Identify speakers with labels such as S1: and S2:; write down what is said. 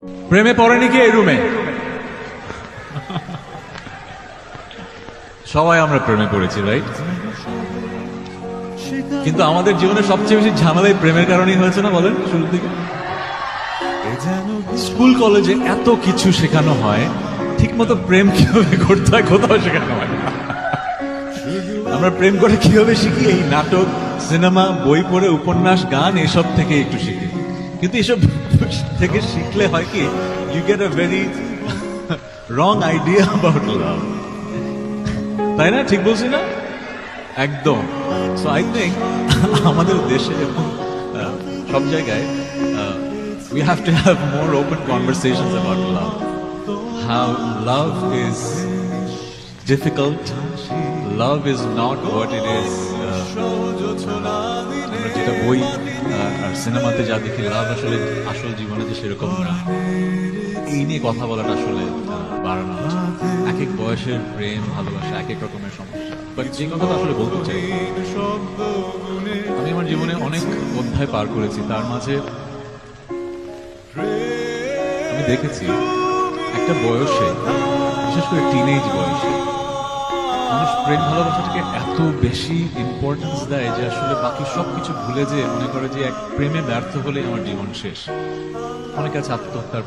S1: প্রেমে পড়েনি কি এই রুমে? সবাই আমরা প্রেমে পড়েছি, রাইট? কিন্তু আমাদের জীবনে সবচেয়ে বেশি ঝামেলাই প্রেমের কারণেই হয়েছে না, বলেন? শুরুর দিকে স্কুল কলেজে এত কিছু শেখানো হয়, ঠিক মতো প্রেম কিভাবে করতে হয় কোথাও শেখানো হয় না। আমরা প্রেম করে কিভাবে শিখি এই নাটক, সিনেমা, বই পড়ে, উপন্যাস, গান এসব থেকে একটু শিখি। কিন্তু এসব থেকে শিখলে হয় কি, you get a very wrong idea about love. তাই না? ঠিক বলছি না? একদম। সো আই থিঙ্ক আমাদের দেশে এবং সব জায়গায় we have to have more open conversations about love. How love is difficult. Love is not what it is. আমরা যেটা বই আর সিনেমাতে যা দেখি, লাভ আসলে আসল জীবনে যে সেরকম না। এই নিয়ে কথা বলাটা আসলে বাড়ানো উচিত। এক এক বয়সের প্রেম ভালোবাসা এক এক রকমের সমস্যা। বাট যে কথাটা আসলে বলতে চাই, আমি আমার জীবনে অনেক অধ্যায় পার করেছি, তার মাঝে আমি দেখেছি একটা বয়সে, বিশেষ করে টিনেজ বয়সে, মানুষ প্রেম ভালোবাসাটাকে এত বেশি ইম্পর্টেন্স দেয় যে আসলে বাকি সবকিছু ভুলে যেয়ে মনে করে যে এক প্রেমে ব্যর্থ হলেই আমার জীবন শেষ। অনেকে আছে আত্মহত্যার